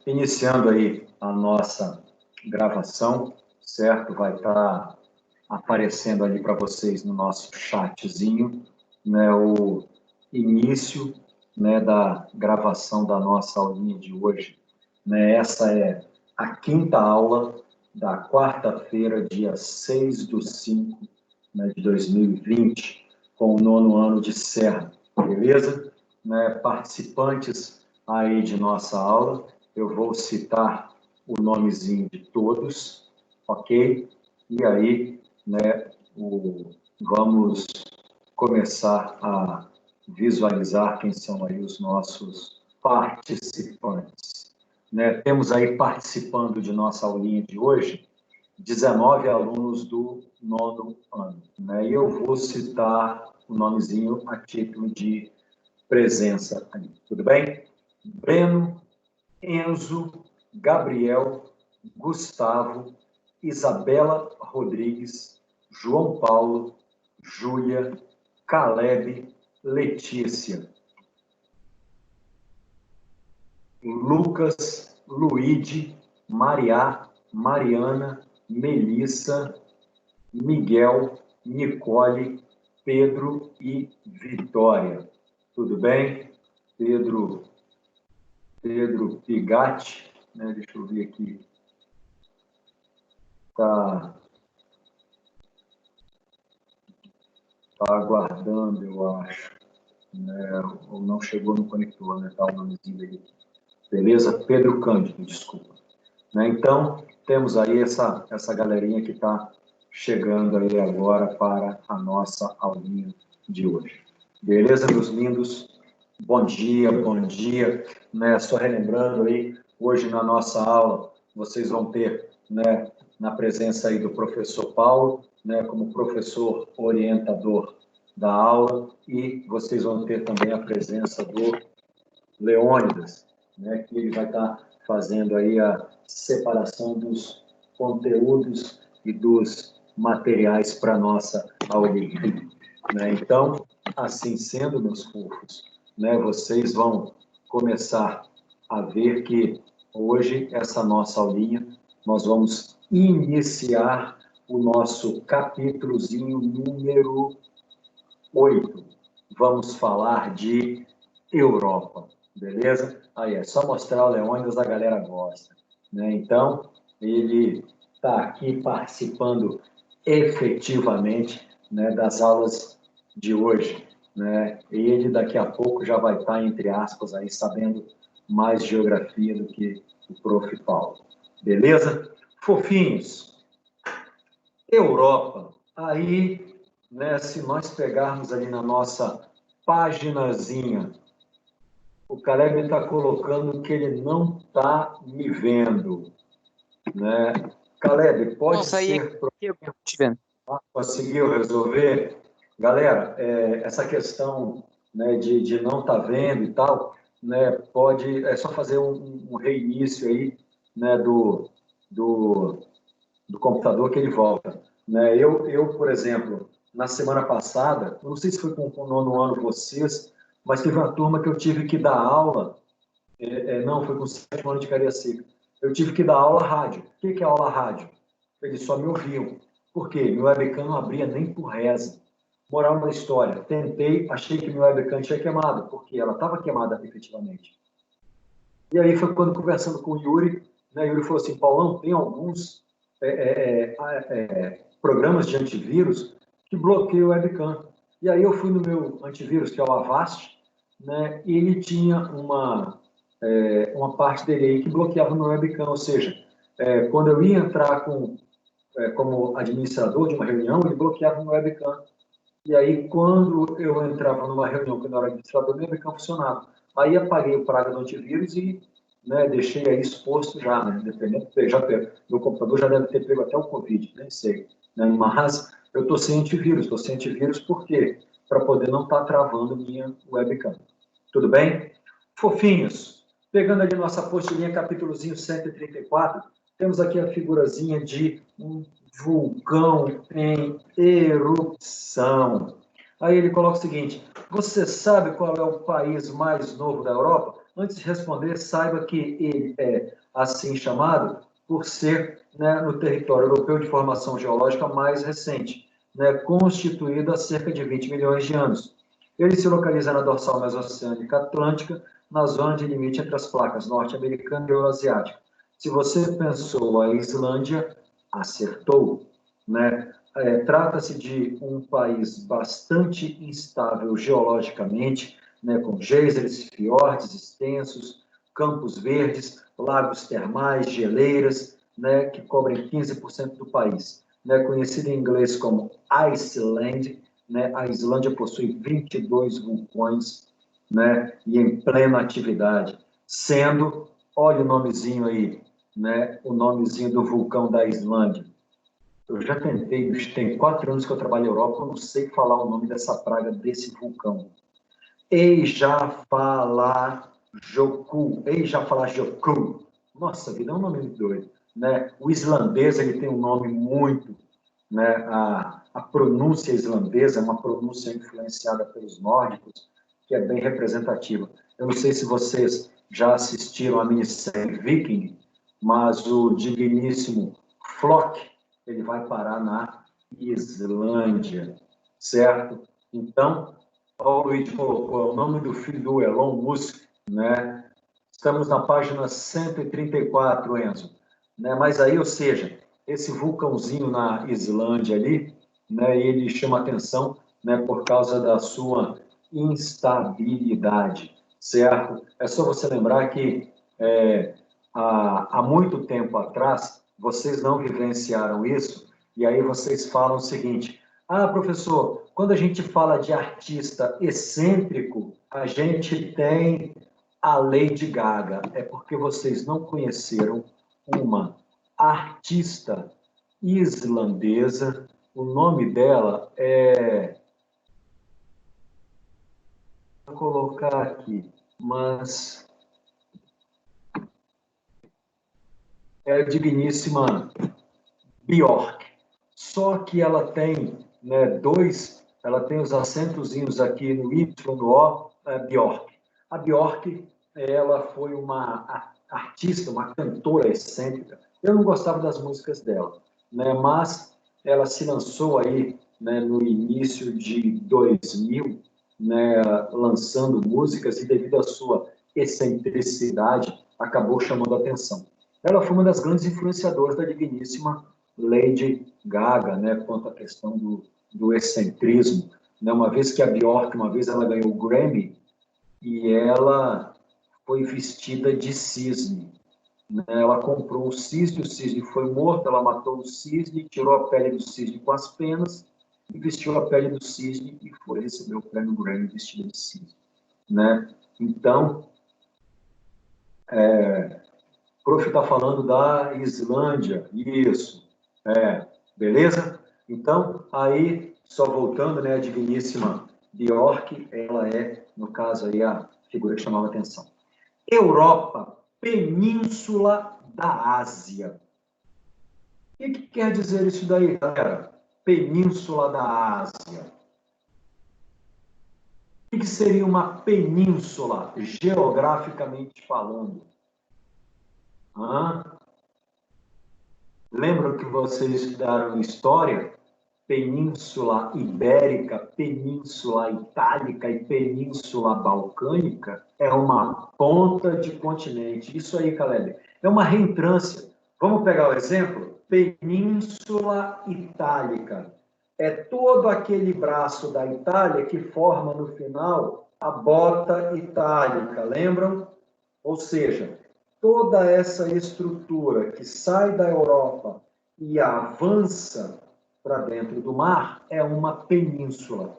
iniciando aí a nossa gravação, certo? Vai estar aparecendo ali para vocês no nosso chatzinho, né, o início, né, da gravação da nossa aulinha de hoje. Né? Essa é a quinta aula da quarta-feira, dia 6/5, né, de 2020, com o 9º ano de Serra, beleza? Né, participantes aí de nossa aula, eu vou citar o nomezinho de todos, ok? E aí, né, vamos começar a visualizar quem são aí os nossos participantes. Né? Temos aí participando de nossa aulinha de hoje 19 alunos do 9º ano. Né? E eu vou citar o nomezinho a título de presença aí. Tudo bem? Breno, Enzo, Gabriel, Gustavo, Isabela Rodrigues, João Paulo, Júlia, Caleb, Letícia, Lucas, Luíde, Mariá, Mariana, Melissa, Miguel, Nicole, Pedro e Vitória. Tudo bem? Pedro Pigatti, né? Deixa eu ver aqui. Tá aguardando, eu acho. Né? Ou não chegou no conector, né? Tá o nomezinho dele. Beleza? Pedro Cândido, desculpa. Né? Então, temos aí essa galerinha que está chegando aí agora para a nossa aulinha de hoje. Beleza, meus lindos? Bom dia, bom dia. Né? Só relembrando aí, hoje na nossa aula, vocês vão ter, né, na presença aí do professor Paulo, né, como professor orientador da aula, e vocês vão ter também a presença do Leônidas, né, que ele vai estar fazendo aí a separação dos conteúdos e dos materiais para a nossa aulinha. Né? Então, assim sendo, meus fofos, né, vocês vão começar a ver que hoje, essa nossa aulinha, nós vamos iniciar o nosso capítulozinho número 8. Vamos falar de Europa, beleza? Aí é só mostrar o Leônidas, a galera gosta. Né? Então, ele está aqui participando efetivamente, né, das aulas de hoje. Né? Ele, daqui a pouco, já vai estar, entre aspas, aí, sabendo mais geografia do que o prof. Paulo. Beleza? Fofinhos, Europa. Aí, né, se nós pegarmos ali na nossa paginazinha, o Caleb está colocando que ele não está me vendo. Né? Caleb, pode ser... Conseguiu resolver? Galera, essa questão, né, de não estar vendo e tal, né, é só fazer um reinício aí, né, do computador que ele volta. Né? Eu, por exemplo, na semana passada, não sei se foi com o 9º ano vocês, mas teve uma turma que eu tive que dar aula, não, foi com o 7º ano de Cariacica. Eu tive que dar aula rádio. O que é aula rádio? Eles só me ouviam. Por quê? Meu webcam não abria nem por reza. Moral da história. Tentei, achei que meu webcam tinha queimado, porque ela estava queimada efetivamente. E aí foi quando, conversando com o Yuri, né, Yuri falou assim, Paulão, tem alguns programas de antivírus que bloqueiam o webcam. E aí eu fui no meu antivírus, que é o Avast, né, e ele tinha uma parte dele aí que bloqueava no webcam, ou seja, quando eu ia entrar como administrador de uma reunião, ele bloqueava no webcam. E aí, quando eu entrava numa reunião, quando eu era administrador, meu webcam funcionava. Aí apaguei o praga do antivírus e, né, deixei aí exposto já, né, dependendo, meu computador já deve ter pego até o Covid, nem sei. Né, mas eu estou sem antivírus por quê? Para poder não estar travando minha webcam. Tudo bem? Fofinhos, pegando ali nossa apostilinha, capítulozinho 134, temos aqui a figurazinha de um vulcão em erupção. Aí ele coloca o seguinte, você sabe qual é o país mais novo da Europa? antes de responder, saiba que ele é assim chamado por ser, né, no território europeu de formação geológica mais recente, né, constituído há cerca de 20 milhões de anos. Ele se localiza na dorsal mesoceânica atlântica, na zona de limite entre as placas norte-americana e euroasiática. Se você pensou a Islândia, acertou, né? Trata-se de um país bastante instável geologicamente, né, com geysers, fiordes extensos, campos verdes, lagos termais, geleiras, né, que cobrem 15% do país. Né, conhecido em inglês como Iceland, né, a Islândia possui 22 vulcões, né, e em plena atividade, sendo, olha o nomezinho aí, né, o nomezinho do vulcão da Islândia. Eu já tentei, tem 4 anos que eu trabalho na Europa, eu não sei falar o nome dessa praga, desse vulcão. Eyjafjallajökull. Nossa vida, é um nome muito doido. Né? O islandês ele tem um nome muito... Né? A pronúncia islandesa é uma pronúncia influenciada pelos nórdicos, que é bem representativa. Eu não sei se vocês já assistiram a minissérie Viking, mas o digníssimo Flock, ele vai parar na Islândia, certo? Então, o Luiz colocou o nome do filho do Elon Musk, né? Estamos na página 134, Enzo. Né? Mas aí, ou seja, esse vulcãozinho na Islândia ali, né, ele chama atenção, né, por causa da sua instabilidade, certo? É só você lembrar que há muito tempo atrás, vocês não vivenciaram isso, e aí vocês falam o seguinte: ah, professor, quando a gente fala de artista excêntrico, a gente tem a Lady Gaga. É porque vocês não conheceram uma artista islandesa. O nome dela é... Vou colocar aqui, mas é a digníssima Björk. Só que ela tem, né, ela tem os acentozinhos aqui no Y, no O, Björk. A Björk, ela foi uma artista, uma cantora excêntrica. Eu não gostava das músicas dela, né, mas ela se lançou aí, né, no início de 2000, né, lançando músicas e devido à sua excentricidade, acabou chamando a atenção. Ela foi uma das grandes influenciadoras da digníssima Lady Gaga, né, quanto à questão do excentrismo. Né, uma vez que a Björk, uma vez ela ganhou o Grammy e ela foi vestida de cisne. Né, ela comprou o cisne foi morto, ela matou o cisne, tirou a pele do cisne com as penas e vestiu a pele do cisne e foi receber o prêmio Grammy vestida de cisne. Né? Então, o prof está falando da Islândia, isso, beleza? Então, aí, só voltando, né, a digníssima Björk, ela é, no caso aí, a figura que chamava atenção. Europa, Península da Ásia. O que quer dizer isso daí, galera? Península da Ásia. O que seria uma península, geograficamente falando? Lembram que vocês estudaram história? Península Ibérica, Península Itálica e Península Balcânica é uma ponta de continente. Isso aí, Caleb, é uma reentrância. Vamos pegar o exemplo? Península Itálica. É todo aquele braço da Itália que forma no final a bota itálica, lembram? Ou seja, toda essa estrutura que sai da Europa e avança para dentro do mar é uma península.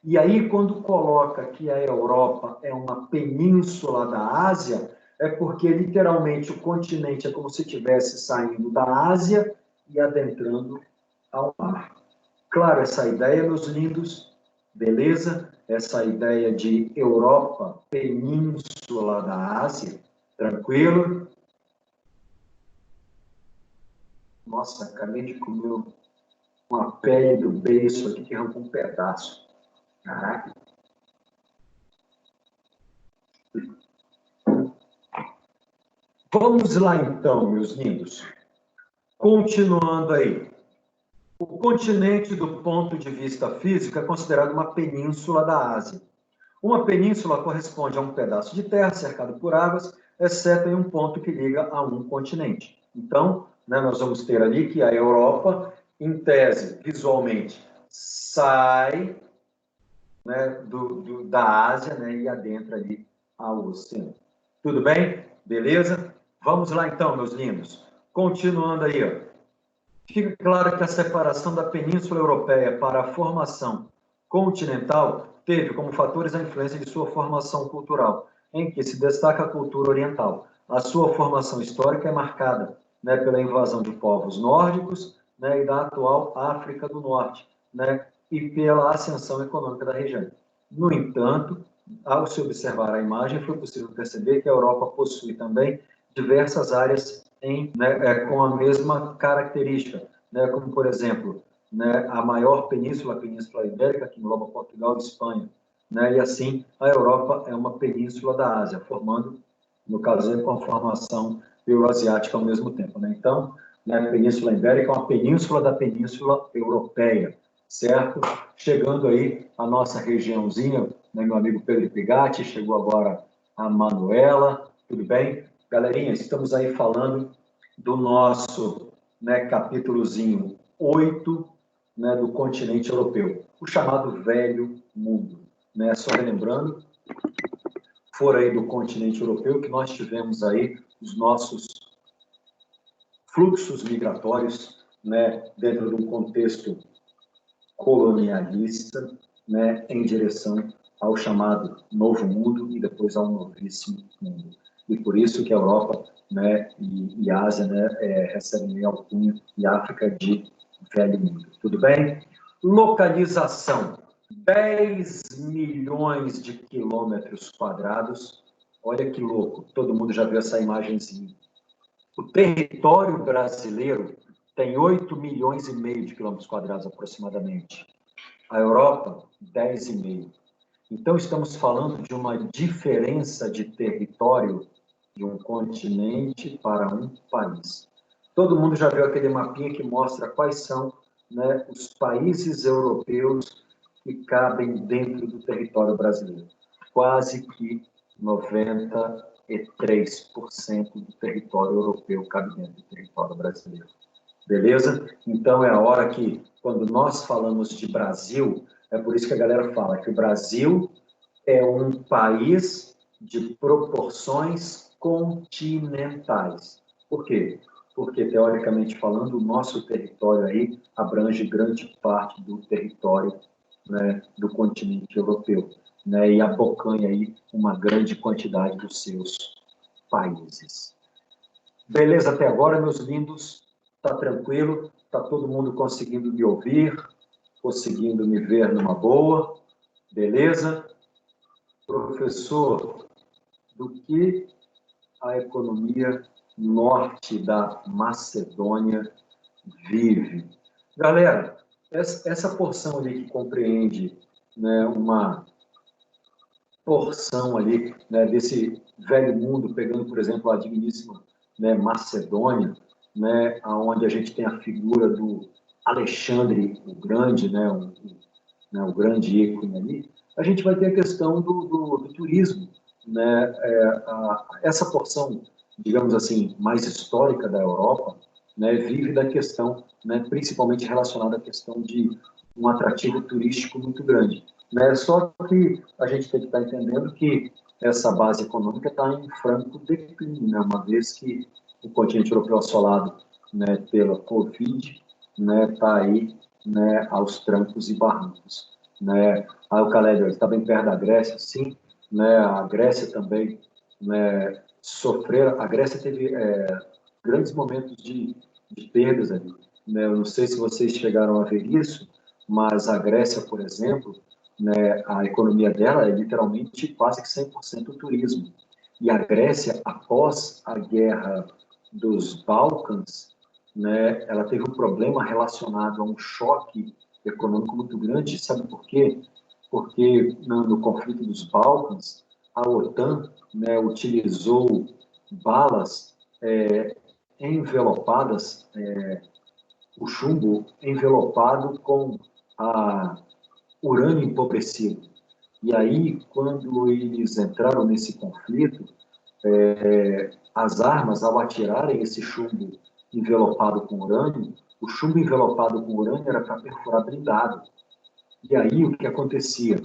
E aí, quando coloca que a Europa é uma península da Ásia, é porque literalmente o continente é como se estivesse saindo da Ásia e adentrando ao mar. Claro, essa ideia, meus lindos, beleza? Essa ideia de Europa, península da Ásia, tranquilo? Nossa, acabei de comer uma pele do beiço aqui que arrancou um pedaço. Caraca. Vamos lá então, meus lindos. Continuando aí. O continente, do ponto de vista físico, é considerado uma península da Ásia. Uma península corresponde a um pedaço de terra cercado por águas, exceto em um ponto que liga a um continente. Então, né, nós vamos ter ali que a Europa, em tese, visualmente, sai, né, da Ásia, né, e adentra ali ao oceano. Tudo bem? Beleza? Vamos lá então, meus lindos. Continuando aí, ó. Fica claro que a separação da Península Europeia para a formação continental teve como fatores a influência de sua formação cultural, em que se destaca a cultura oriental. A sua formação histórica é marcada, né, pela invasão de povos nórdicos, né, e da atual África do Norte, né, e pela ascensão econômica da região. No entanto, ao se observar a imagem, foi possível perceber que a Europa possui também diversas áreas com a mesma característica, né, como, por exemplo, né, a maior península, a Península Ibérica, que engloba Portugal e Espanha, né, e assim a Europa é uma península da Ásia, formando, no caso, com a formação euroasiática ao mesmo tempo. Né? Então, né, a Península Ibérica é uma península da Península Europeia, certo? Chegando aí a nossa regiãozinha, né, meu amigo Pedro Pigatti, chegou agora a Manuela, tudo bem? Galerinha, estamos aí falando do nosso, né, capítulozinho 8, né, do continente europeu, o chamado Velho Mundo. Né? Só relembrando, fora aí do continente europeu que nós tivemos aí os nossos fluxos migratórios, né, dentro de um contexto colonialista, né, em direção ao chamado Novo Mundo e depois ao Novíssimo Mundo. E por isso que a Europa, né, e a Ásia, né, recebem alcunha, e a África de Velho Mundo. Tudo bem? Localização: 10 milhões de quilômetros quadrados. Olha que louco, todo mundo já viu essa imagenzinha. O território brasileiro tem 8 milhões e meio de quilômetros quadrados aproximadamente. A Europa, 10,5. Então, estamos falando de uma diferença de território de um continente para um país. Todo mundo já viu aquele mapinha que mostra quais são, né, os países europeus que cabem dentro do território brasileiro. Quase que 93% do território europeu cabe dentro do território brasileiro. Beleza? Então, é a hora que, quando nós falamos de Brasil, é por isso que a galera fala que o Brasil é um país de proporções continentais. Por quê? Porque, teoricamente falando, o nosso território aí abrange grande parte do território, né, do continente europeu, né, e abocanha aí uma grande quantidade dos seus países. Beleza até agora, meus lindos? Tá tranquilo? Tá todo mundo conseguindo me ouvir? Conseguindo me ver numa boa? Beleza? Professor, do que a economia norte da Macedônia vive? Galera, essa porção ali que compreende, né, uma porção ali, né, desse velho mundo, pegando, por exemplo, a digníssima, né, Macedônia, né, onde a gente tem a figura do Alexandre o Grande, né, o grande ícone ali, a gente vai ter a questão do turismo. Né, essa porção, digamos assim, mais histórica da Europa, né, vive da questão, né, principalmente relacionada à questão de um atrativo turístico muito grande. Né? Só que a gente tem que estar entendendo que essa base econômica está em franco declínio, né? Uma vez que o continente europeu assolado, né, pela Covid, né, está aí, né, aos trancos e barrancos. Né? Aí o Caleb está bem perto da Grécia, sim, né? A Grécia também, né, sofreu, a Grécia teve grandes momentos de perdas ali. Né? Eu não sei se vocês chegaram a ver isso, mas a Grécia, por exemplo, né, a economia dela é literalmente quase que 100% turismo. E a Grécia, após a guerra dos Balcãs, né, ela teve um problema relacionado a um choque econômico muito grande. Sabe por quê? Porque no conflito dos Balcãs, a OTAN, né, utilizou balas envelopadas, o chumbo envelopado com a urânio empobrecido. E aí, quando eles entraram nesse conflito, as armas, ao atirarem esse chumbo envelopado com urânio, o chumbo envelopado com urânio era para perfurar blindado. E aí, o que acontecia?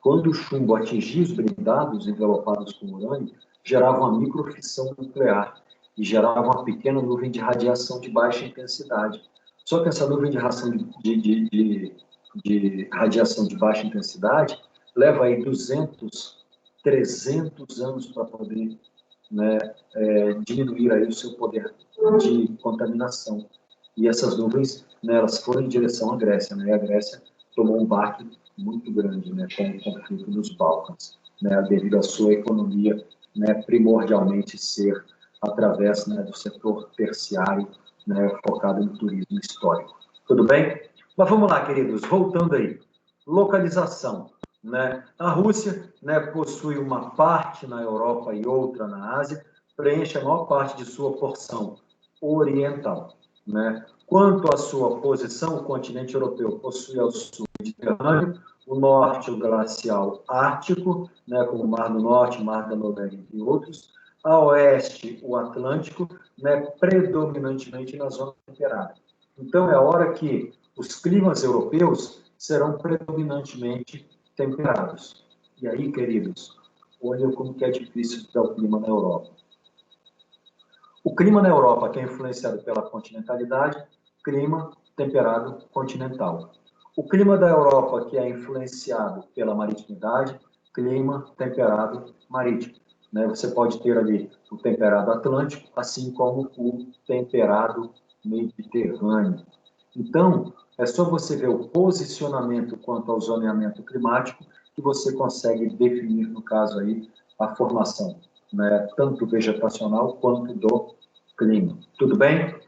Quando o chumbo atingia os blindados envelopados com urânio, gerava uma microfissão nuclear e gerava uma pequena nuvem de radiação de baixa intensidade. Só que essa nuvem de radiação de baixa intensidade leva aí 200, 300 anos para poder, né, diminuir aí o seu poder de contaminação. E essas nuvens, né, elas foram em direção à Grécia, né, e a Grécia tomou um baque muito grande, né, com o conflito nos Balcãs, né, devido à sua economia, né, primordialmente ser através, né, do setor terciário, né, focado no turismo histórico. Tudo bem? Mas vamos lá, queridos, voltando aí. Localização, né? A Rússia, né, possui uma parte na Europa e outra na Ásia, preenche a maior parte de sua porção oriental, né? Quanto à sua posição, o continente europeu possui ao sul o Mediterrâneo, o norte o glacial ártico, né, como o Mar do Norte, Mar da Noruega e outros, a oeste o Atlântico, né, predominantemente na zona temperada. Então, é a hora que os climas europeus serão predominantemente temperados. E aí, queridos, olha como que é difícil estudar o clima na Europa. O clima na Europa, que é influenciado pela continentalidade, clima temperado continental. O clima da Europa, que é influenciado pela maritimidade, clima temperado marítimo. Né? Você pode ter ali o temperado atlântico, assim como o temperado mediterrâneo. Então, é só você ver o posicionamento quanto ao zoneamento climático que você consegue definir, no caso aí, a formação, né, tanto vegetacional quanto do clima. Tudo bem?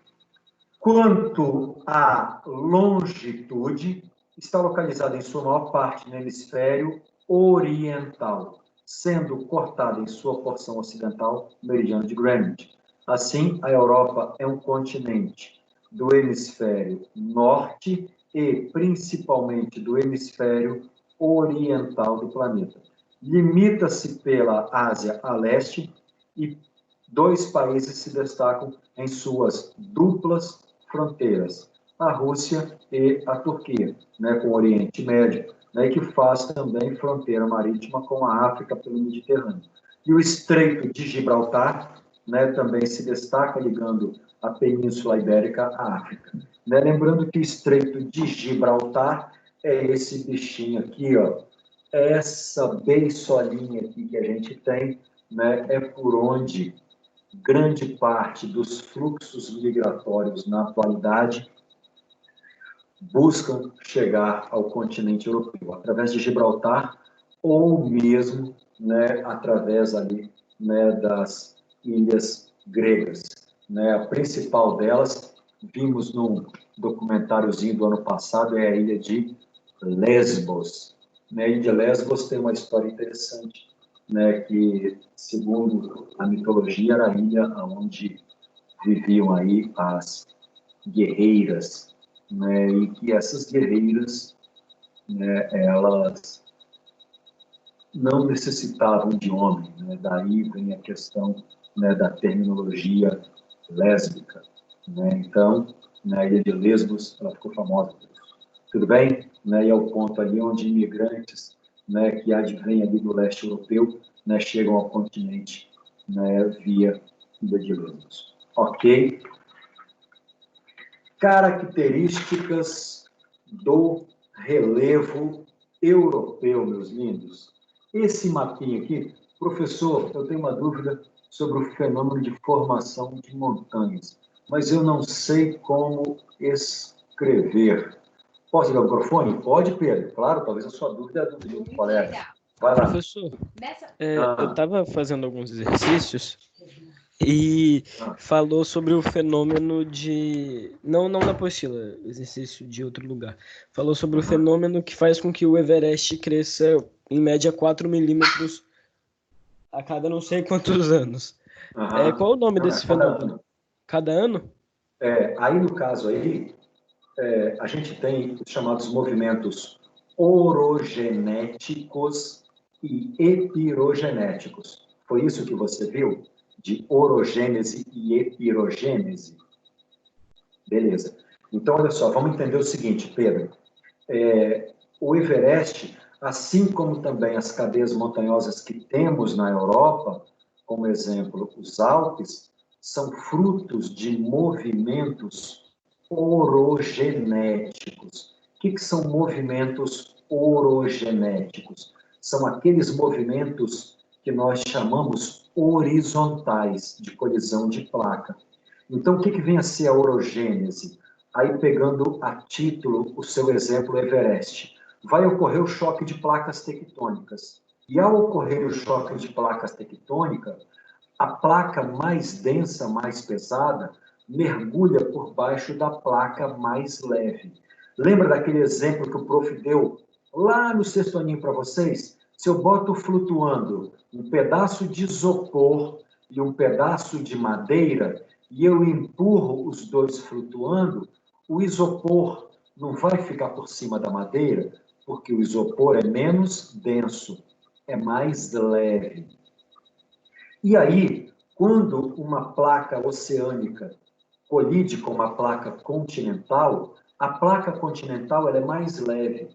Quanto à longitude, está localizada em sua maior parte no hemisfério oriental, sendo cortada em sua porção ocidental no meridiano de Greenwich. Assim, a Europa é um continente do hemisfério norte e, principalmente, do hemisfério oriental do planeta. Limita-se pela Ásia a leste e 2 países se destacam em suas duplas fronteiras, a Rússia e a Turquia, né, com o Oriente Médio, né, que faz também fronteira marítima com a África pelo Mediterrâneo. E o Estreito de Gibraltar, né, também se destaca ligando a Península Ibérica à África. Né, lembrando que o Estreito de Gibraltar é esse bichinho aqui, ó, essa beisolinha aqui que a gente tem, né, é por onde grande parte dos fluxos migratórios na atualidade buscam chegar ao continente europeu, através de Gibraltar ou mesmo, né, através ali, né, das ilhas gregas. Né? A principal delas, vimos num documentáriozinho do ano passado, é a ilha de Lesbos. Na ilha de Lesbos tem uma história interessante, né, que, segundo a mitologia, era a ilha onde viviam aí as guerreiras, né, e que essas guerreiras, né, elas não necessitavam de homem, né, daí vem a questão, né, da terminologia lésbica, né, então, na ilha de Lesbos, ela ficou famosa por isso. Tudo bem? Né, e é o ponto ali onde imigrantes, né, que advêm ali do leste europeu, né, chegam ao continente, né, via ilha de Lesbos. Ok? Características do relevo europeu, meus lindos. Esse mapinha aqui, professor, eu tenho uma dúvida sobre o fenômeno de formação de montanhas, mas eu não sei como escrever. Posso ligar o microfone? Pode, Pedro. Claro, talvez a sua dúvida é a dúvida do colega. Vai lá. Professor, eu estava fazendo alguns exercícios e falou sobre o fenômeno de... Não na apostila, exercício de outro lugar. Falou sobre o fenômeno que faz com que o Everest cresça, em média, 4 milímetros a cada não sei quantos anos. Qual o nome desse fenômeno? Ano. Cada ano? Aí, no caso aí, a gente tem os chamados movimentos orogenéticos e epirogenéticos. Foi isso que você viu? De orogênese e epirogênese? Beleza. Então, olha só, vamos entender o seguinte, Pedro. O Everest, assim como também as cadeias montanhosas que temos na Europa, como exemplo, os Alpes, são frutos de movimentos orogenéticos. O que são movimentos orogenéticos? São aqueles movimentos que nós chamamos horizontais, de colisão de placa. Então, o que vem a ser a orogênese? Aí, pegando a título o seu exemplo Everest, vai ocorrer o choque de placas tectônicas. E ao ocorrer o choque de placas tectônicas, a placa mais densa, mais pesada, mergulha por baixo da placa mais leve. Lembra daquele exemplo que o prof deu lá no sexto aninho para vocês? Se eu boto flutuando um pedaço de isopor e um pedaço de madeira, e eu empurro os dois flutuando, o isopor não vai ficar por cima da madeira, porque o isopor é menos denso, é mais leve. E aí, quando uma placa oceânica colide com uma placa continental, a placa continental ela é mais leve.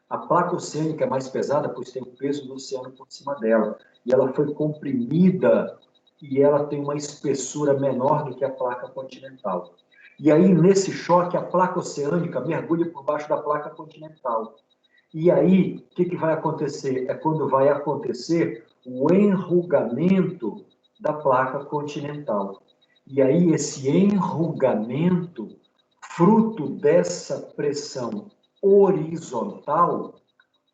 A placa oceânica é mais pesada, pois tem o peso do oceano por cima dela. E ela foi comprimida e ela tem uma espessura menor do que a placa continental. E aí, nesse choque, a placa oceânica mergulha por baixo da placa continental. E aí, o que vai acontecer? É quando vai acontecer o enrugamento da placa continental. E aí, esse enrugamento, fruto dessa pressão horizontal,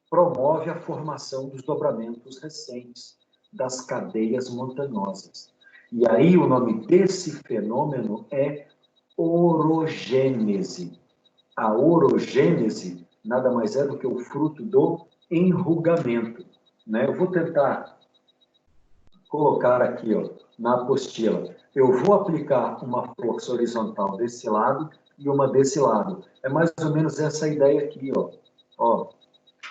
promove a formação dos dobramentos recentes das cadeias montanhosas. E aí, o nome desse fenômeno é orogênese. A orogênese nada mais é do que o fruto do enrugamento. Né? Eu vou tentar colocar aqui, ó, na apostila. Eu vou aplicar uma força horizontal desse lado e uma desse lado. É mais ou menos essa ideia aqui, ó. Ó,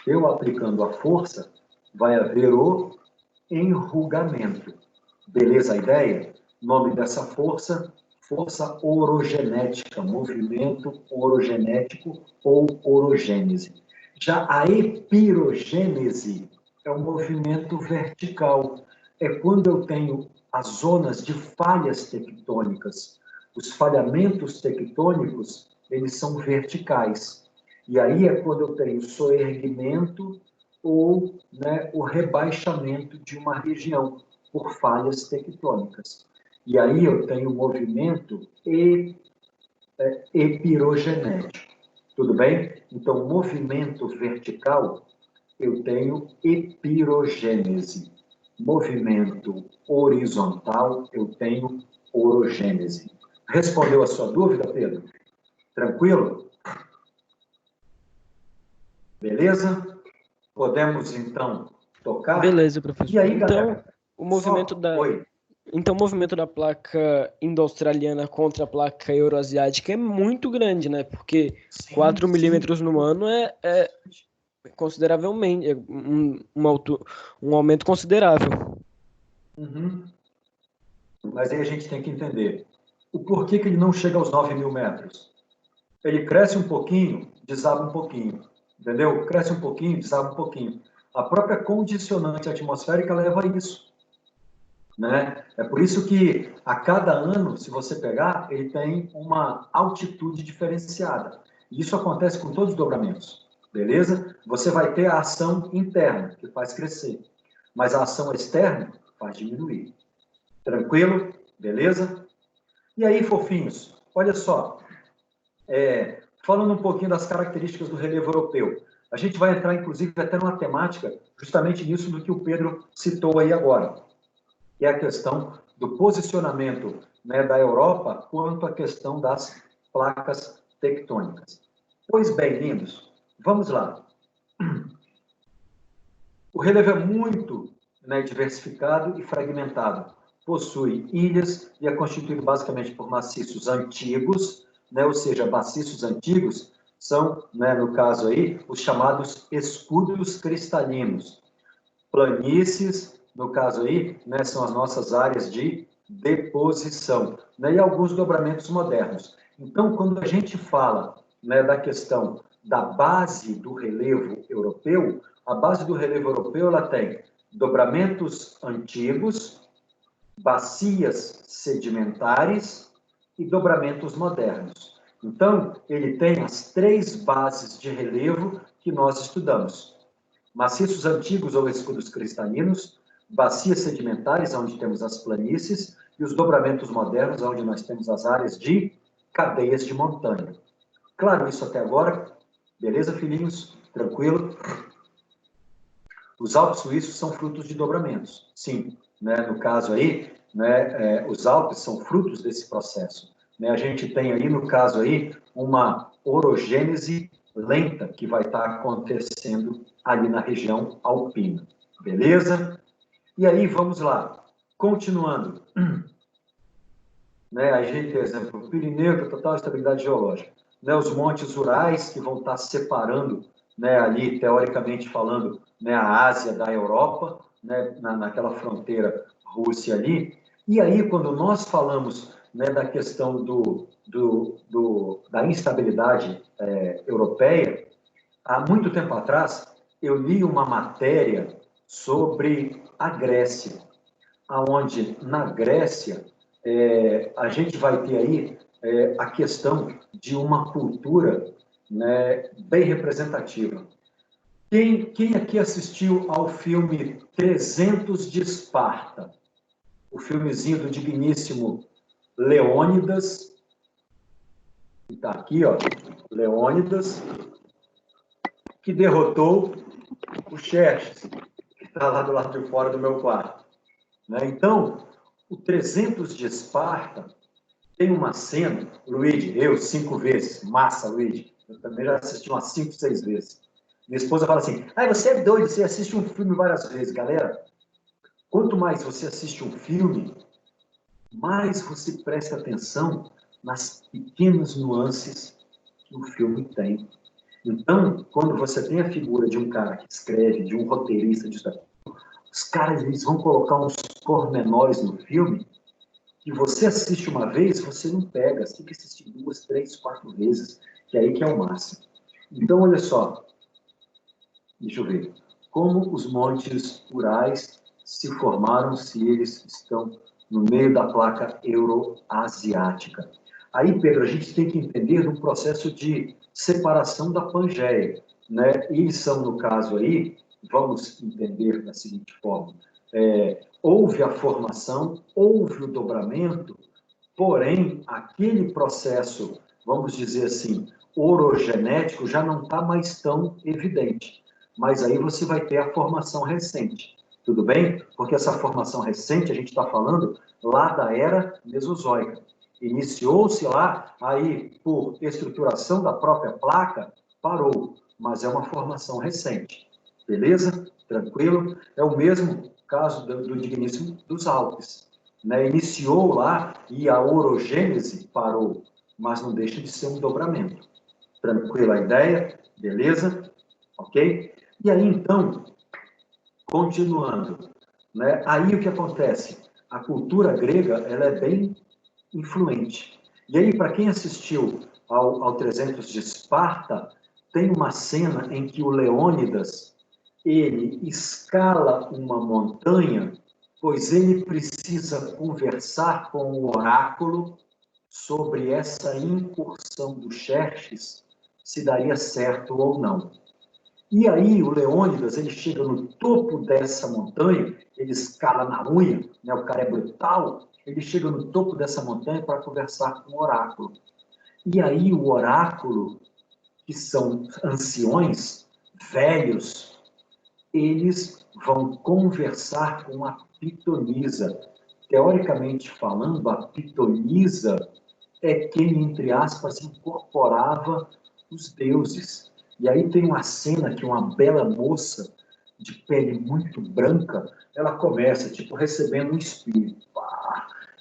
eu aplicando a força, vai haver o enrugamento. Beleza a ideia? Nome dessa força, força orogenética, movimento orogenético ou orogênese. Já a epirogênese é um movimento vertical. É quando eu tenho as zonas de falhas tectônicas. Os falhamentos tectônicos, eles são verticais. E aí é quando eu tenho soerguimento ou, né, o rebaixamento de uma região por falhas tectônicas. E aí eu tenho movimento epirogenético. Tudo bem? Então, movimento vertical, eu tenho epirogênese. Movimento horizontal, eu tenho orogênese. Respondeu a sua dúvida, Pedro? Tranquilo? Beleza? Podemos, então, tocar? Beleza, professor. E aí, então, galera? o movimento Oi. Então, o movimento da placa indo-australiana contra a placa euroasiática é muito grande, né? Porque 4 milímetros no ano é consideravelmente, um aumento considerável. Uhum. Mas aí a gente tem que entender o porquê que ele não chega aos 9.000 metros. Ele cresce um pouquinho, desaba um pouquinho, entendeu? Cresce um pouquinho, desaba um pouquinho. A própria condicionante atmosférica leva a isso, né? É por isso que a cada ano, se você pegar, ele tem uma altitude diferenciada. E isso acontece com todos os dobramentos, beleza? Você vai ter a ação interna, que faz crescer, mas a ação externa faz diminuir. Tranquilo? Beleza? E aí, fofinhos, olha só, falando um pouquinho das características do relevo europeu, a gente vai entrar, inclusive, até numa temática justamente nisso do que o Pedro citou aí agora, que é a questão do posicionamento, né, da Europa quanto à questão das placas tectônicas. Pois bem, lindos, vamos lá. O relevo é muito, né, diversificado e fragmentado. possui ilhas e é constituído basicamente por maciços antigos, né? Ou seja, maciços antigos são, né, no caso aí, os chamados escudos cristalinos. Planícies, no caso aí, né, são as nossas áreas de deposição, né, e alguns dobramentos modernos. Então, quando a gente fala, né, da questão da base do relevo europeu, a base do relevo europeu ela tem dobramentos antigos, bacias sedimentares e dobramentos modernos. Então, ele tem as 3 bases de relevo que nós estudamos. Maciços antigos ou escudos cristalinos, bacias sedimentares, onde temos as planícies, e os dobramentos modernos, onde nós temos as áreas de cadeias de montanha. Claro, isso até agora? Beleza, filhinhos? Tranquilo? Os Alpes suíços são frutos de dobramentos, sim. Né? No caso aí, né, os Alpes são frutos desse processo. Né? A gente tem aí, no caso aí, uma orogênese lenta que vai estar acontecendo ali na região alpina. Beleza? E aí, vamos lá. Continuando. Né, a gente tem, exemplo, o Pirineu, total estabilidade geológica. Né, os montes Urais, que vão estar separando, né, ali, teoricamente falando, né, a Ásia da Europa, né, naquela fronteira Rússia ali. E aí, quando nós falamos, né, da questão da instabilidade europeia, há muito tempo atrás, eu li uma matéria sobre a Grécia, aonde na Grécia a gente vai ter aí a questão de uma cultura, né, bem representativa. Quem aqui assistiu ao filme 300 de Esparta? O filmezinho do digníssimo Leônidas, que está aqui, ó, Leônidas, que derrotou o Xerxes, que está lá do lado de fora do meu quarto. Né? Então, o 300 de Esparta tem uma cena, Luigi, eu 5 vezes, massa, Luigi, eu também já assisti umas 5, 6 vezes. Minha esposa fala assim, você é doido, você assiste um filme várias vezes. Galera, quanto mais você assiste um filme, mais você presta atenção nas pequenas nuances que o filme tem. Então, quando você tem a figura de um cara que escreve, de um roteirista, os caras eles vão colocar uns pormenores no filme que você assiste uma vez, você não pega, você tem que assistir 2, 3, 4 vezes, que é aí que é o máximo. Então, olha só, deixa eu ver, como os montes Urais se formaram se eles estão no meio da placa euroasiática. Aí, Pedro, a gente tem que entender um processo de separação da Pangeia, né? E eles são, no caso aí, vamos entender da seguinte forma, houve a formação, houve o dobramento, porém, aquele processo, vamos dizer assim, orogenético já não está mais tão evidente. Mas aí você vai ter a formação recente, tudo bem? Porque essa formação recente, a gente está falando lá da era Mesozoica. Iniciou-se lá, aí, por estruturação da própria placa, parou, mas é uma formação recente. Beleza? Tranquilo? É o mesmo caso do digníssimo dos Alpes. Né? Iniciou lá e a orogênese parou, mas não deixa de ser um dobramento. Tranquila a ideia? Beleza? Ok? E aí, então, continuando, né? Aí o que acontece? A cultura grega ela é bem influente. E aí, para quem assistiu ao 300 de Esparta, tem uma cena em que o Leônidas ele escala uma montanha, pois ele precisa conversar com o oráculo sobre essa incursão do Xerxes, se daria certo ou não. E aí o Leônidas, ele chega no topo dessa montanha, ele escala na unha, né? O cara é brutal, ele chega no topo dessa montanha para conversar com o oráculo. E aí o oráculo, que são anciões, velhos, eles vão conversar com a pitonisa. Teoricamente falando, a pitonisa é quem, entre aspas, incorporava os deuses. E aí tem uma cena que uma bela moça, de pele muito branca, ela começa, tipo, recebendo um espírito.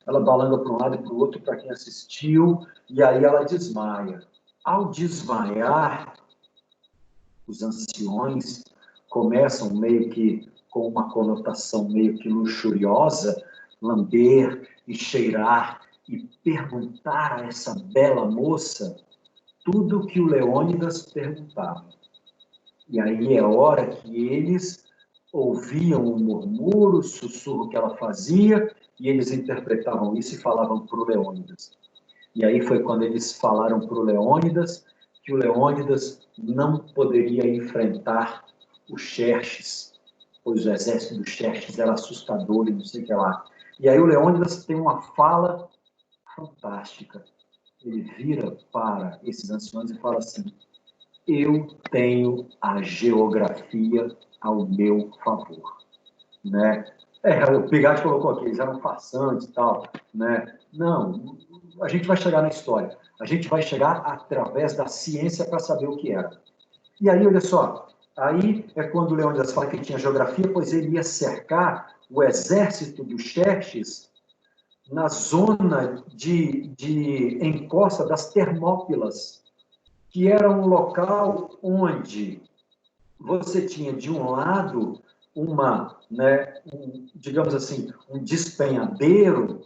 ela balanga para um lado e para o outro para quem assistiu, e aí ela desmaia. Ao desmaiar, os anciões começam meio que com uma conotação meio que luxuriosa, lamber e cheirar e perguntar a essa bela moça tudo o que o Leônidas perguntava. E aí é hora que eles ouviam o murmúrio, o sussurro que ela fazia, e eles interpretavam isso e falavam para o Leônidas. E aí foi quando eles falaram para o Leônidas que o Leônidas não poderia enfrentar o Xerxes, pois o exército do Xerxes era assustador e não sei o que lá. E aí o Leônidas tem uma fala fantástica. Ele vira para esses anciões e fala assim: eu tenho a geografia ao meu favor, né? O Pigatti colocou aqui, eles eram farsantes e tal, né? Não, a gente vai chegar na história. A gente vai chegar através da ciência para saber o que era. E aí, olha só, aí é quando o Leônidas fala que tinha geografia, pois ele ia cercar o exército do Xerxes na zona de encosta das Termópilas, que era um local onde você tinha, de um lado, digamos assim, um despenhadeiro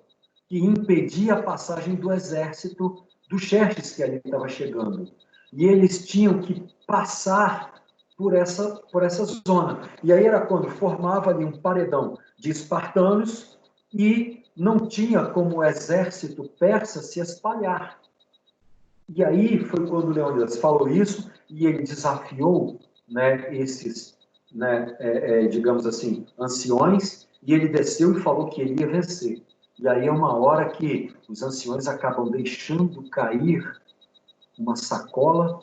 que impedia a passagem do exército do Xerxes, que ali estava chegando. E eles tinham que passar por essa zona. E aí era quando formava ali um paredão de espartanos e não tinha como o exército persa se espalhar. E aí foi quando o Leônidas falou isso e ele desafiou, né, esses, né, digamos assim, anciões, e ele desceu e falou que ele ia vencer. E aí é uma hora que os anciões acabam deixando cair uma sacola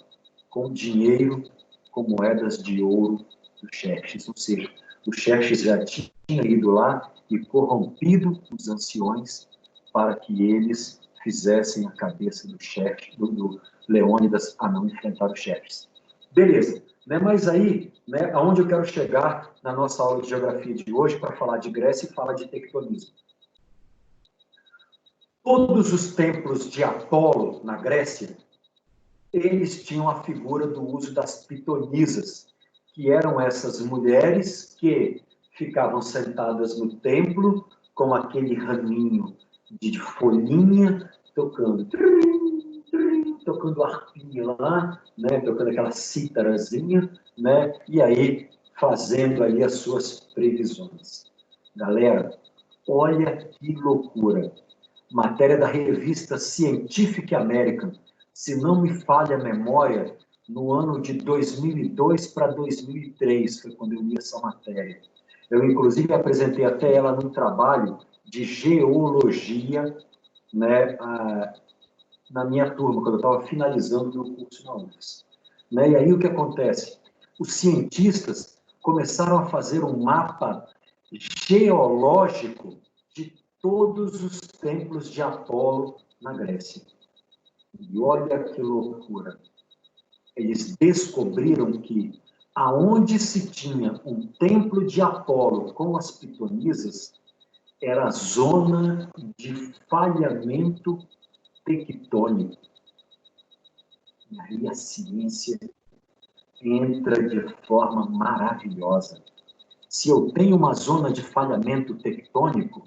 com dinheiro, com moedas de ouro do Xerxes. Ou seja, o Xerxes já tinha ido lá e corrompido os anciões para que eles fizessem a cabeça do Xerxes, do Leônidas, a não enfrentar o Xerxes. Beleza. Né? Mas aí, né, aonde eu quero chegar na nossa aula de geografia de hoje para falar de Grécia e falar de tectonismo? Todos os templos de Apolo na Grécia, eles tinham a figura do uso das pitonisas, que eram essas mulheres que ficavam sentadas no templo com aquele raminho de folhinha, tocando harpinha lá, né, tocando aquela cítarazinha, né, e aí fazendo ali as suas previsões. Galera, olha que loucura. Matéria da revista Scientific American, se não me falha a memória, no ano de 2002 para 2003, foi quando eu li essa matéria. Eu, inclusive, apresentei até ela num trabalho de geologia, né, na minha turma, quando eu estava finalizando o meu curso na UFRGS. Né? E aí o que acontece? Os cientistas começaram a fazer um mapa geológico de todos os templos de Apolo na Grécia. E olha que loucura. Eles descobriram que aonde se tinha um templo de Apolo com as pitonisas era a zona de falhamento tectônico. E aí a ciência entra de forma maravilhosa. Se eu tenho uma zona de falhamento tectônico,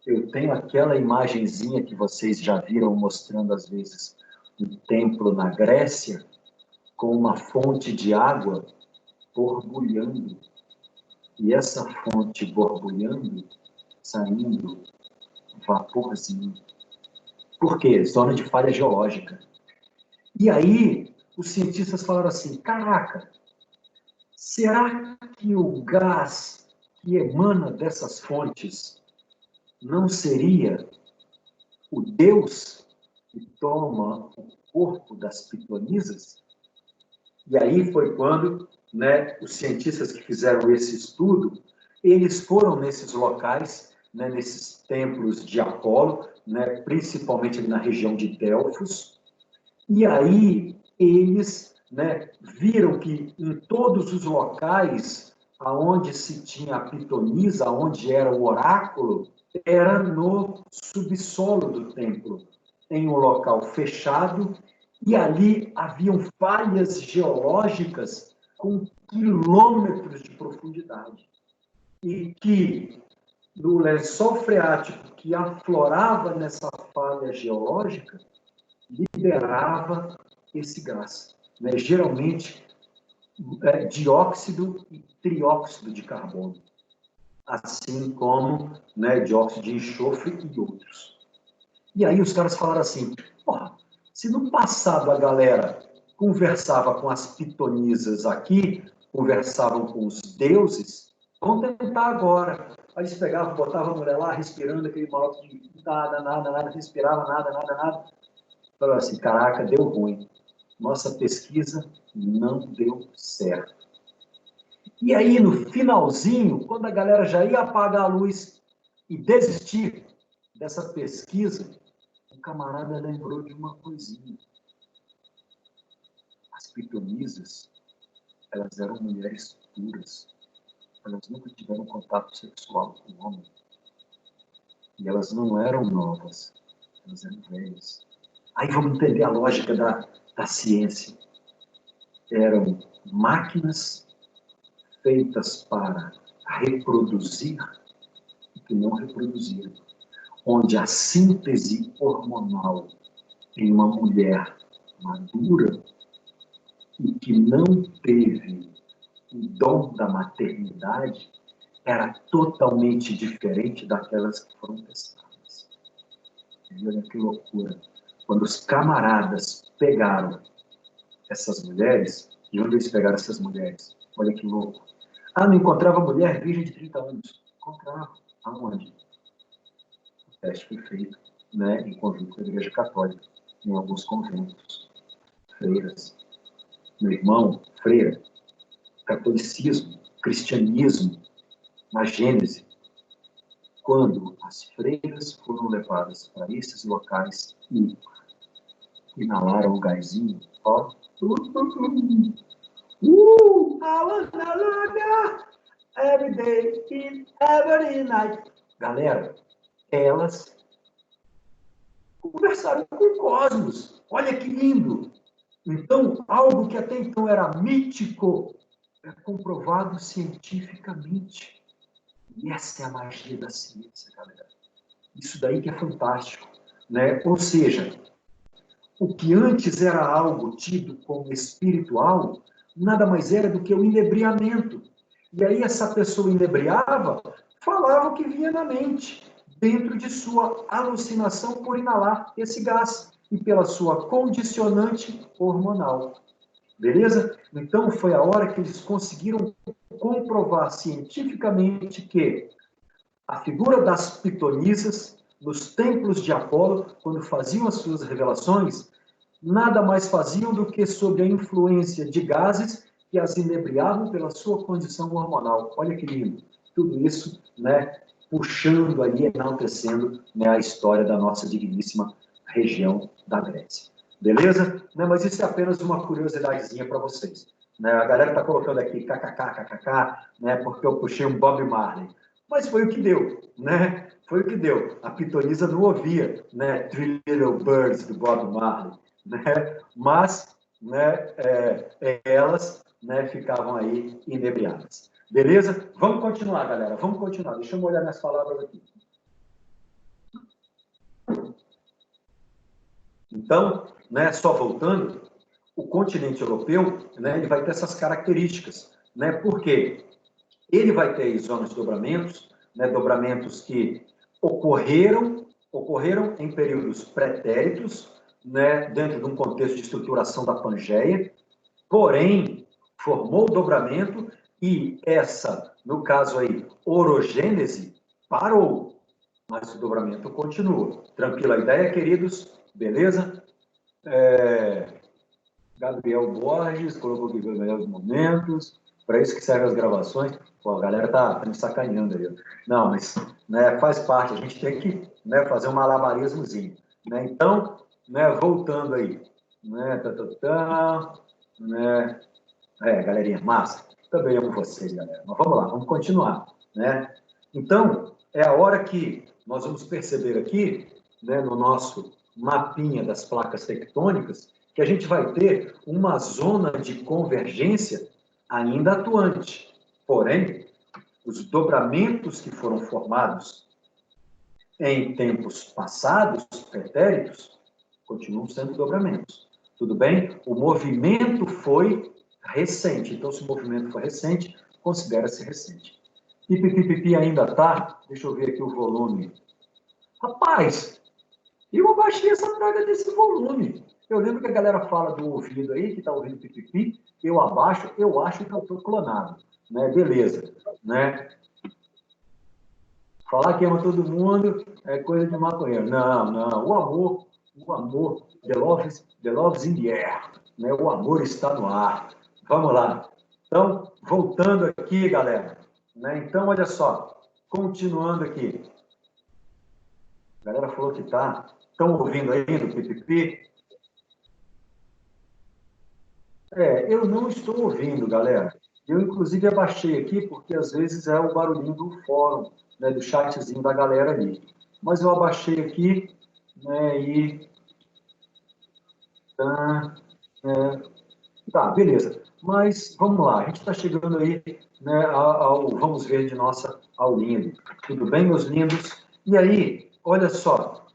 eu tenho aquela imagenzinha que vocês já viram mostrando às vezes um templo na Grécia com uma fonte de água borbulhando. E essa fonte borbulhando, saindo vaporzinho. Por quê? Zona de falha geológica. E aí, os cientistas falaram assim, caraca, será que o gás que emana dessas fontes não seria o Deus que toma o corpo das pitonisas? E aí foi quando, né, os cientistas que fizeram esse estudo, eles foram nesses locais, né, nesses templos de Apolo, né, principalmente ali na região de Delfos, e aí eles, né, viram que em todos os locais aonde se tinha a pitonisa, onde era o oráculo, era no subsolo do templo, em um local fechado, e ali haviam falhas geológicas com quilômetros de profundidade. E que, no lençol freático que aflorava nessa falha geológica, liberava esse gás, né? Geralmente dióxido e trióxido de carbono, assim como, né, dióxido de enxofre e outros. E aí os caras falaram assim, porra, se no passado a galera conversava com as pitonisas aqui, conversavam com os deuses, vamos tentar agora. Aí eles pegavam, botavam a mulher lá, respirando aquele maluco de nada, respirava, nada. Falaram assim, caraca, deu ruim. Nossa pesquisa não deu certo. E aí, no finalzinho, quando a galera já ia apagar a luz e desistir dessa pesquisa, o camarada lembrou de uma coisinha. As pitonisas, elas eram mulheres puras. Elas nunca tiveram contato sexual com o homem. E elas não eram novas. Elas eram velhas. Aí vamos entender a lógica da ciência. Eram máquinas feitas para reproduzir e que não reproduziram. Onde a síntese hormonal em uma mulher madura e que não teve o dom da maternidade era totalmente diferente daquelas que foram testadas. E olha que loucura. Quando os camaradas pegaram essas mulheres, de onde eles pegaram essas mulheres? Olha que louco. Ah, não encontrava mulher virgem de 30 anos. Encontrava. Aonde? O teste foi feito, né, em conjunto com a Igreja Católica, em alguns conventos. Freiras. Meu irmão, freira, catolicismo, cristianismo, na Gênese, quando as freiras foram levadas para esses locais e inalaram o gásinho, ó, every day and every night. Galera, elas conversaram com o cosmos. Olha que lindo! Então, algo que até então era mítico é comprovado cientificamente. E essa é a magia da ciência, galera. Isso daí que é fantástico, né? Ou seja, o que antes era algo tido como espiritual, nada mais era do que o inebriamento. E aí essa pessoa inebriava, falava o que vinha na mente, dentro de sua alucinação por inalar esse gás e pela sua condicionante hormonal. Beleza? Então foi a hora que eles conseguiram comprovar cientificamente que a figura das pitonisas nos templos de Apolo, quando faziam as suas revelações, nada mais faziam do que sob a influência de gases que as inebriavam pela sua condição hormonal. Olha que lindo. Tudo isso, né, puxando ali, enaltecendo, né, a história da nossa digníssima região da Grécia. Beleza? Né, mas isso é apenas uma curiosidadezinha para vocês. Né, a galera está colocando aqui kkk, né, porque eu puxei um Bob Marley. Mas foi o que deu, né? Foi o que deu. A pitonisa não ouvia, né, Three Little Birds do Bob Marley, né? Mas, né, elas, né, ficavam aí inebriadas. Beleza? Vamos continuar, galera. Vamos continuar. Deixa eu olhar minhas palavras aqui. Então, né, só voltando, o continente europeu, né, ele vai ter essas características, né? Por quê? Ele vai ter zonas de dobramentos, né, dobramentos que ocorreram em períodos pretéritos, né, dentro de um contexto de estruturação da Pangeia, porém, formou o dobramento e essa, no caso aí, orogênese, parou, mas o dobramento continua. Tranquila a ideia, queridos? Beleza? Gabriel Borges colocou aqui os melhores momentos, para isso que servem as gravações. Pô, a galera tá me sacaneando aí. Não, mas, né, faz parte, a gente tem que, né, fazer um malabarismozinho. Né? Então, né, voltando aí. Né, né, galerinha, massa. Também amo vocês, galera. Mas vamos lá, vamos continuar. Né? Então, é a hora que nós vamos perceber aqui, né, no nosso mapinha das placas tectônicas, que a gente vai ter uma zona de convergência ainda atuante. Porém, os dobramentos que foram formados em tempos passados, pretéritos, continuam sendo dobramentos. Tudo bem? O movimento foi recente. Então, se o movimento foi recente, considera-se recente. Pipipipipi ainda tá? Deixa eu ver aqui o volume. Rapaz, eu abaixei essa praga desse volume. Eu lembro que a galera fala do ouvido aí, que está ouvindo pipipi, eu abaixo, eu acho que eu estou clonado. Né? Beleza. Né? Falar que ama todo mundo é coisa de maconheiro. Não, não. O amor, the love's in the air. Né? O amor está no ar. Vamos lá. Então, voltando aqui, galera. Né? Então, olha só. Continuando aqui. A galera falou que tá. Estão ouvindo aí do PPP? Eu não estou ouvindo, galera. Eu, inclusive, abaixei aqui, porque às vezes é o barulhinho do fórum, né, do chatzinho da galera ali. Mas eu abaixei aqui, né, e... Tá, beleza. Mas vamos lá, a gente está chegando aí, né, vamos ver de nossa aulinha ali. Tudo bem, meus lindos? E aí, olha só,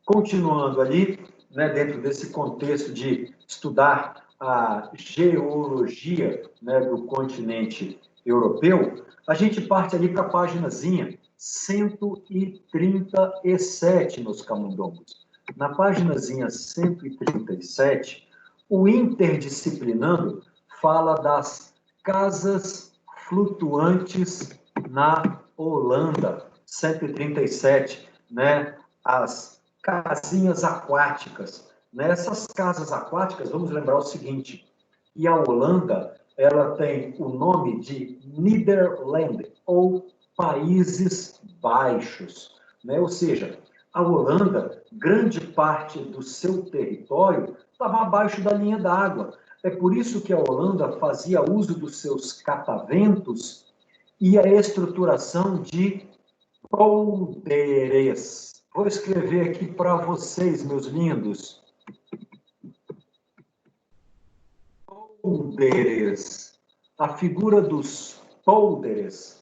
continuando ali, né, dentro desse contexto de estudar a geologia, né, do continente europeu, a gente parte ali para a páginazinha 137, meus camundongos. Na páginazinha 137, o Interdisciplinando fala das casas flutuantes na Holanda, 137, né? As casinhas aquáticas. Nessas casas aquáticas, vamos lembrar o seguinte, e a Holanda, ela tem o nome de Nederland, ou Países Baixos, né? Ou seja, a Holanda, grande parte do seu território estava abaixo da linha d'água. É por isso que a Holanda fazia uso dos seus cataventos e a estruturação de polders. Vou escrever aqui para vocês, meus lindos. Polders. A figura dos polders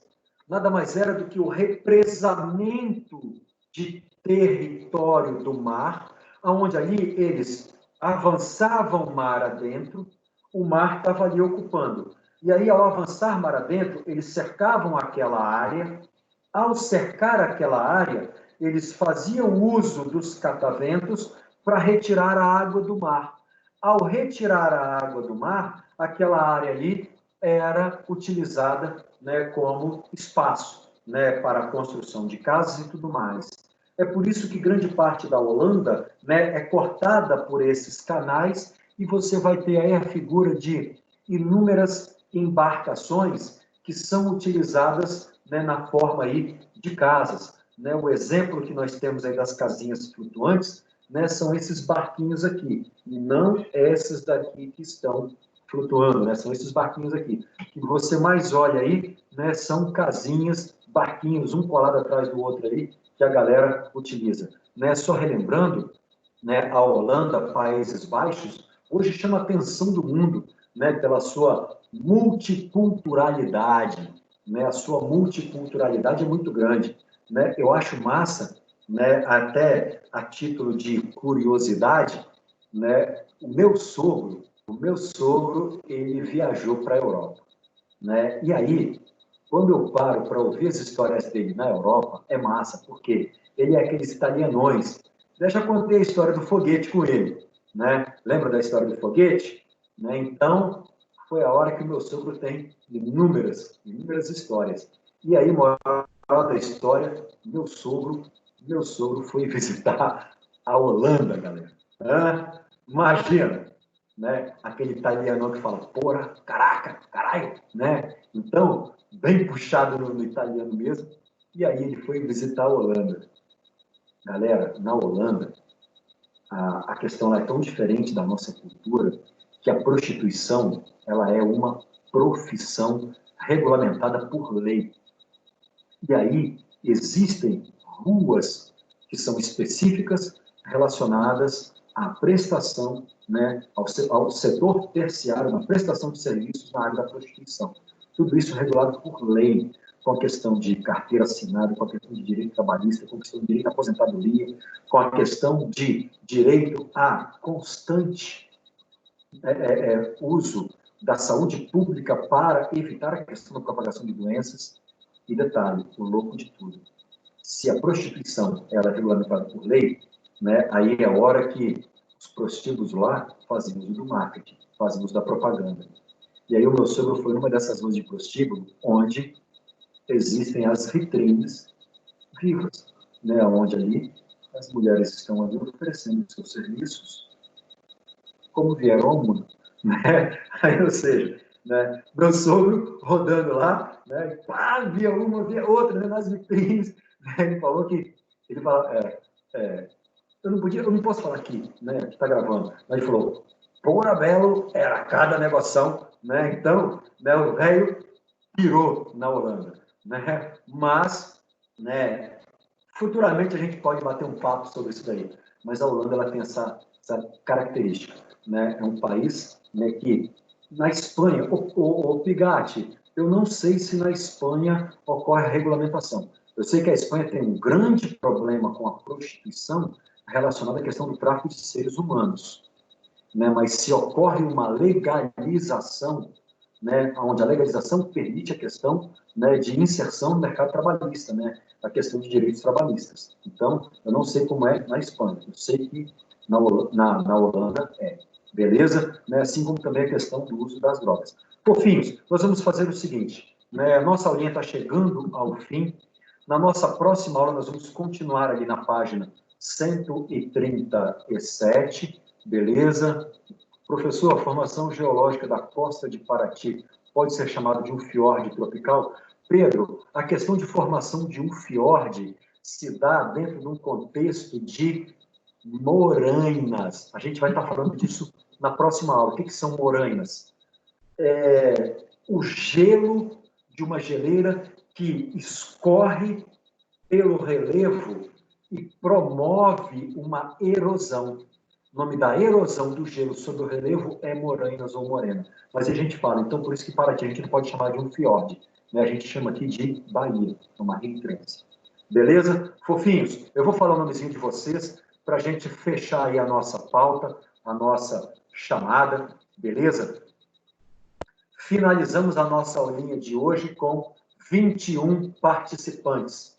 nada mais era do que o represamento de território do mar, onde ali eles avançavam mar adentro, o mar estava ali ocupando. E aí, ao avançar mar adentro, eles cercavam aquela área. Ao cercar aquela área, eles faziam uso dos cataventos para retirar a água do mar. Ao retirar a água do mar, aquela área ali era utilizada, né, como espaço, né, para a construção de casas e tudo mais. É por isso que grande parte da Holanda, né, é cortada por esses canais e você vai ter aí a figura de inúmeras embarcações que são utilizadas, né, na forma aí de casas. Né? O exemplo que nós temos aí das casinhas flutuantes, né, são esses barquinhos aqui, e não esses daqui que estão flutuando, né? São esses barquinhos aqui. Que você mais olha aí, né, são casinhas, barquinhos, um colado atrás do outro aí, que a galera utiliza. Né? Só relembrando, né, a Holanda, Países Baixos, hoje chama a atenção do mundo, né, pela sua multiculturalidade. Né? A sua multiculturalidade é muito grande. Né? Eu acho massa, né, até a título de curiosidade, né, o meu sogro, ele viajou para a Europa. Né? E aí, quando eu paro para ouvir as histórias dele na Europa, é massa, porque ele é aqueles italianões. Eu já contei a história do foguete com ele. Né? Lembra da história do foguete? Né? Então, foi a hora que o meu sogro tem inúmeras histórias. E aí, moral da história, meu sogro foi visitar a Holanda, galera. Imagina, né? Aquele italiano que fala, porra, caraca, caralho, né? Então, bem puxado no italiano mesmo. E aí ele foi visitar a Holanda. Galera, na Holanda, a questão é tão diferente da nossa cultura que a prostituição, ela é uma profissão regulamentada por lei. E aí, existem ruas que são específicas relacionadas à prestação, né, ao setor terciário, na prestação de serviços na área da prostituição. Tudo isso regulado por lei, com a questão de carteira assinada, com a questão de direito trabalhista, com a questão de direito à aposentadoria, com a questão de direito a constante uso da saúde pública para evitar a questão da propagação de doenças. E detalhe, o louco de tudo, se a prostituição ela é regulamentada por lei, né, aí é a hora que os prostíbulos lá fazem uso do marketing, fazem uso da propaganda. E aí o meu sogro foi numa dessas ruas de prostíbulo, onde existem as vitrines vivas, né, onde ali as mulheres estão ali oferecendo seus serviços como vieram ao mundo, né? Aí, ou seja, né, meu sogro rodando lá, né, pá, via uma, via outra, né, nas vitrines, né, ele falou que, ele fala, eu não posso falar aqui, né, que está gravando, mas ele falou, Porra Belo era cada negoção, né, então, né, o velho pirou na Holanda, né, mas, né, futuramente a gente pode bater um papo sobre isso daí, mas a Holanda ela tem essa característica, né? É um país, né, que na Espanha, o Pigatti, eu não sei se na Espanha ocorre a regulamentação. Eu sei que a Espanha tem um grande problema com a prostituição relacionada à questão do tráfico de seres humanos, né? Mas se ocorre uma legalização, né, onde a legalização permite a questão, né, de inserção no mercado trabalhista, né, a questão de direitos trabalhistas. Então, eu não sei como é na Espanha, eu sei que na Holanda é. Beleza? Né, assim como também a questão do uso das drogas. Fofinhos, nós vamos fazer o seguinte, né, a nossa aulinha está chegando ao fim. Na nossa próxima aula, nós vamos continuar ali na página 137, beleza? Professor, a formação geológica da costa de Paraty pode ser chamada de um fiorde tropical? Pedro, a questão de formação de um fiorde se dá dentro de um contexto de morainas. A gente vai estar falando disso na próxima aula. O que são morainas? O gelo de uma geleira que escorre pelo relevo e promove uma erosão. O nome da erosão do gelo sobre o relevo é morainas ou morena. Mas a gente fala, então por isso que Paraty a gente não pode chamar de um fiorde, né? A gente chama aqui de baía, uma reentrância. Beleza? Fofinhos, eu vou falar o nomezinho de vocês para a gente fechar aí a nossa pauta, a nossa chamada, beleza? Finalizamos a nossa aulinha de hoje com 21 participantes.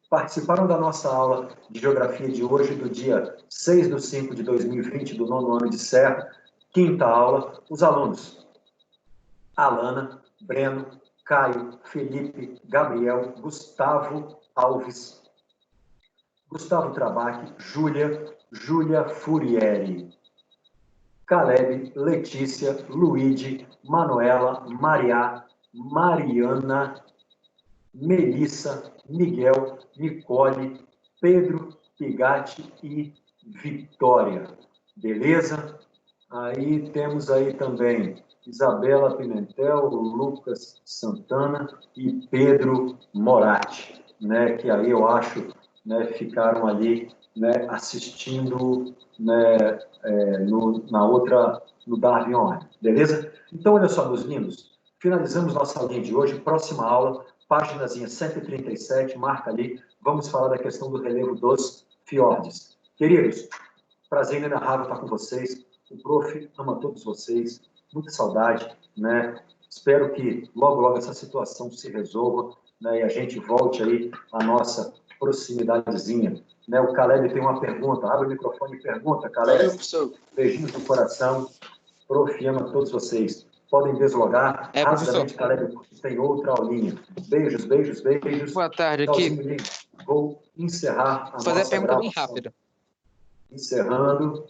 Participaram da nossa aula de Geografia de hoje, do dia 6/5/2020, do 9º ano de Serra, quinta aula, os alunos Alana, Breno, Caio, Felipe, Gabriel, Gustavo Alves, Gustavo Trabac, Júlia Furieri, Caleb, Letícia, Luíde, Manuela, Mariá, Mariana, Melissa, Miguel, Nicole, Pedro, Pigatti e Vitória. Beleza? Aí temos aí também Isabela Pimentel, Lucas Santana e Pedro Moratti, né, que aí eu acho, né, ficaram ali, né, assistindo, né, no Darwin Online, beleza? Então, olha só, meus lindos, finalizamos nossa aulinha de hoje, próxima aula, páginazinha 137, marca ali, vamos falar da questão do relevo dos fiordes. Queridos, prazer inenarrável estar com vocês, o prof ama todos vocês, muita saudade, né? Espero que logo, logo essa situação se resolva, né? E a gente volte aí à nossa proximidadezinha. Né? O Caleb tem uma pergunta, abre o microfone e pergunta, Caleb. Beijinhos do coração, prof ama todos vocês. Podem deslogar. Rapidamente, Caleb, tem outra aulinha. Beijos, beijos, beijos. Boa tarde, aqui. Vou encerrar a Vou fazer nossa a pergunta bem gravação. rápida. Encerrando.